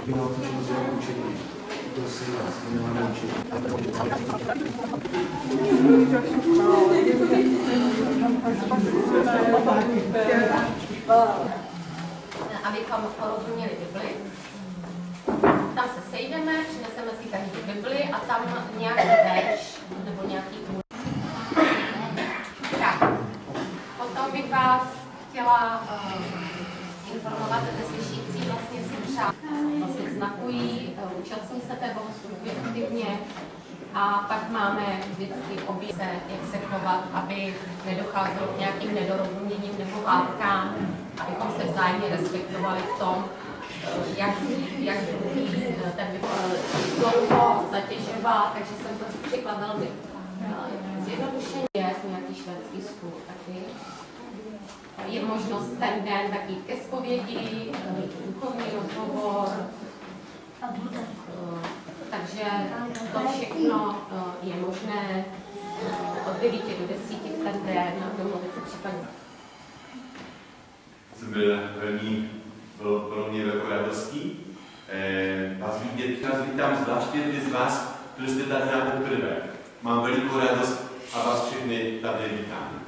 Byla otevřena zrovna učení. Prosím vás, to nemáme učení. Abychom porozuměli Bibli. Tam se sejdeme, přineseme si každý Bibli a tam nějaký verš nebo nějaký tak. Potom bych vás chtěla informovat, že slyšící vlastně si vlastně znakují, účastní se té bohoslužby aktivně a pak máme vždycky oběce, jak se chovat, aby nedocházelo k nějakým nedorozuměním nebo hádkám, abychom se vzájemně respektovali v tom, jak druhý ten dlouho zatěžová, takže jsem to řekla velmi zjednodušeně, nějaký švédský stůl taky. Je možnost ten den taky ke zpovědi, duchovní rozhovor, takže to všechno je možné od 9 do 10 v ten den domluvit se případně. Bylo pro mě velkou radostí vás vidět. Vás vítám zvláště ty z vás, kteří jste tady na poprvé. Mám velikou radost a vás všechny tady vítám.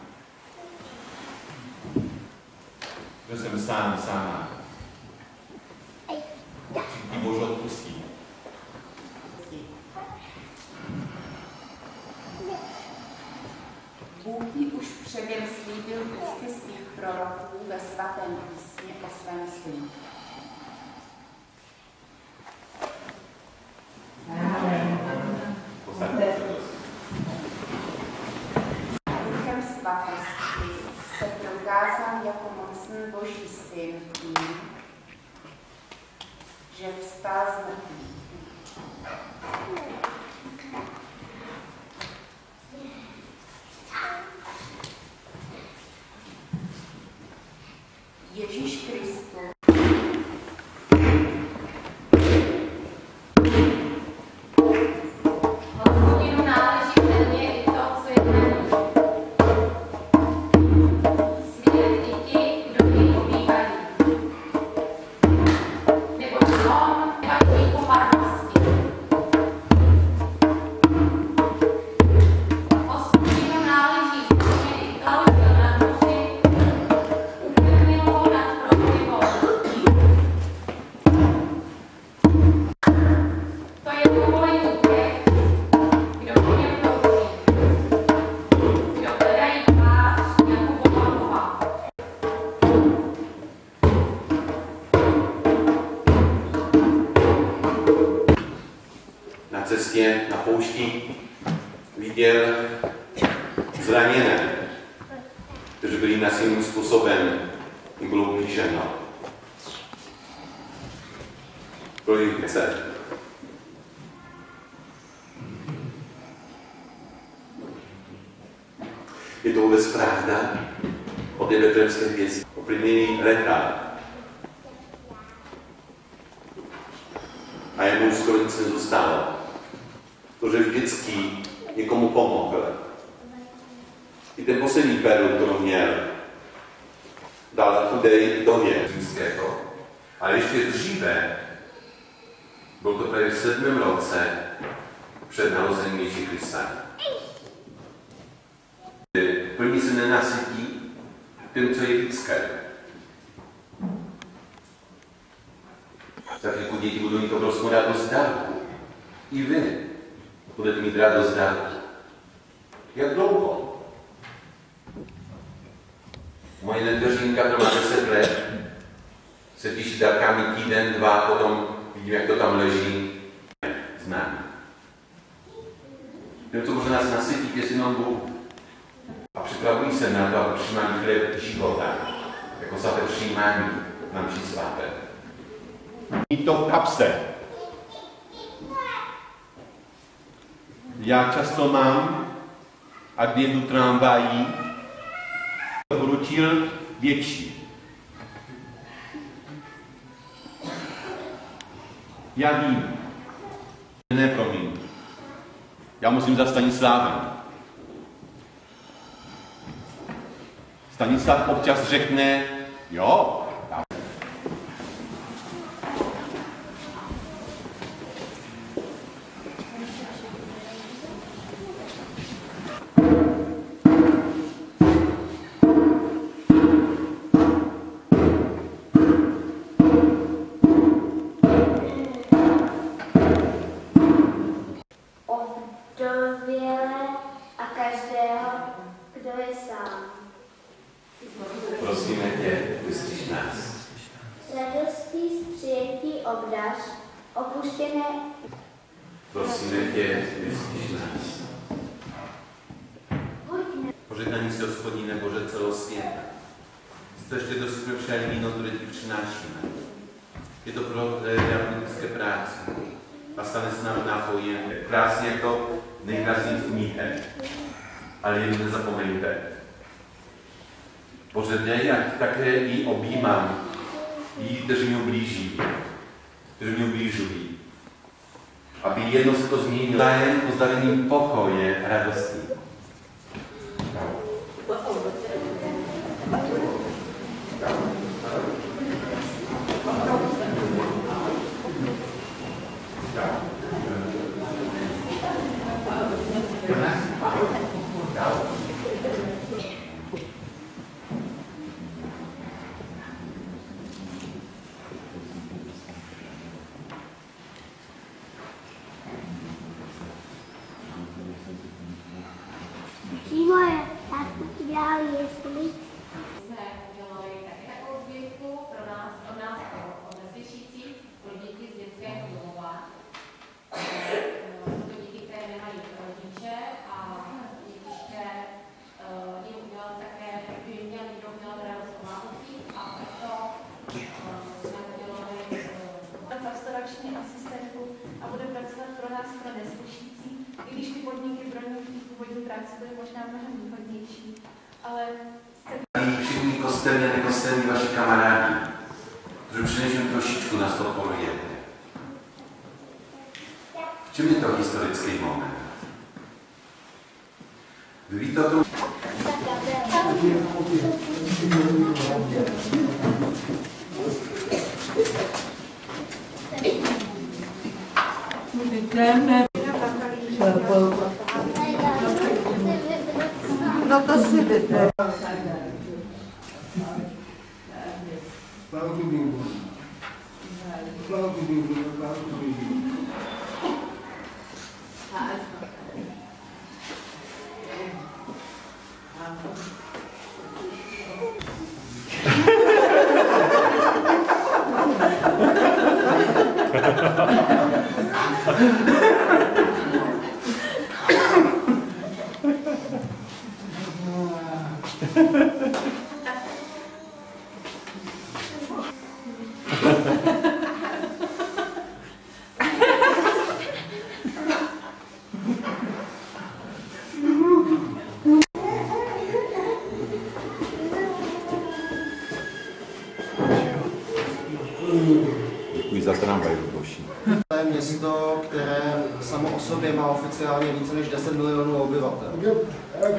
Že jsem sám. Cítí Bože odpustí. Bůh ji už předem slíbil ústy svých proroků ve svatém písmě o svém synu. Duchem svatosti se prokázal jako mocný Boží syn tím, že vstal z mrtvých. Ježíš Kristus Hospodinu náleží plně i to, co je na ní. Svět i ti, kdo v něj obývají. Neboť on nevají pomarnosti. Hospodinu náleží plně i to, co je na moři. Ukrmil ho nad proudy vod. To je povolení těch, kdo po něm touží, kdo hledají tvář jako Boha. Na cestě, na poušti viděl zraněné, kteří byli násilným způsobem jim bylo ublíženo. Pro jejich chce. Je to vůbec pravda o té betlehemské hvězdě, o plnění leta. A jemu skoro nic nezůstalo. Protože vždycky někomu pomohl. I ten poslední perlu, kterou měl, dal chudej domě římského. Ale ještě dříve, byl to právě v 7. roce před narozením Ježíše Krista. Plní se nenasytí tím, co je lidské. Za chvíli děti budou mít obrovskou radost dárku. I vy budete mít radost dárku. Jak dlouho? Moje nedvěřínka, která má 10 let, se těší dárkami týden, 2, potom vidím, jak to tam leží. Znám. Tím, co může nás nasytit, je synom Bůh. A připravují se na to, aby přijímání chléb života, jako svaté přijímání na mši svaté. Mít to v kapse. Já často mám, a když jedu tramvají, vručil větší. Já vím. Ne, promiň. Já musím za Stanislavem. Stanislav občas řekne, jo. sám. Prosíme tě, vyslyš nás. S radostí z přijetí obdař, opuštěné. Prosíme tě, vyslyš nás. Požehnaný si Hospodine Bože celosvěta. Jste do skvělé víno, které ti přinášíme. Je to pro diabolické práce a stane se nám nápojem. Krásně jako nejkrásnější mýtem, ale jen nezapomeňte. Bože, dej, ať také i objímám jí, kteří mi ublíží, kteří mi ublížují. Aby jedno se to změnilo. Zájem pozdavením pokoje a radosti. Moje, já jsem ti dal jestli. Jsme udělali také takovou sbírku pro nás, od nás od neslyšících, pro děti z dětského domova. Jsou to děti, které nemají rodiče a děti, které jim udělali také, by měl někdo měl radost o Vánocích a proto jsme udělali pastorační asistentku a bude pracovat pro nás pro neslyšící, i když ty podmínky pro ně v původní práci byly možná mnohem výhodnější, ale Všichni kostelní a nekostelní vaši kamarádi, protože přinejším trošičku nás to porujete. V čem je to historický moment? Vy víte o tom? No to si vyber. Děkuji za tramvaj, Luboši. To je město, které samo o sobě má oficiálně více než 10 milionů obyvatel.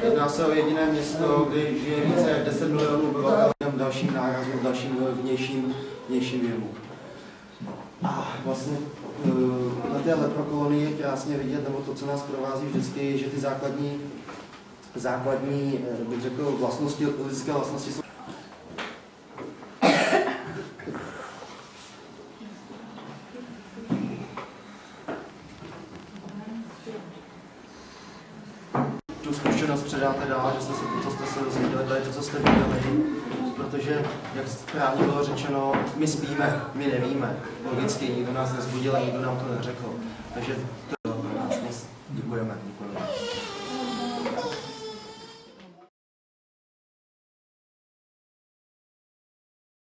Jedná se o jediné město, kde žije více než 10 milionů obyvatel v dalším nárazu, v dalším vnějším jevu. A vlastně na té leprokolonii je krásně vidět, nebo to, co nás provází vždycky, že ty základní bych řekl, vlastnosti, lidské vlastnosti jsou. Tu zkušenost předáte dál, že jste se to, co jste se dozvěděli, to je to, co jste viděli, protože, jak správně bylo řečeno, my spíme, my nevíme. Logicky, nikdo nás nezbudil a nikdo nám to neřekl. Takže to je pro nás. Děkujeme.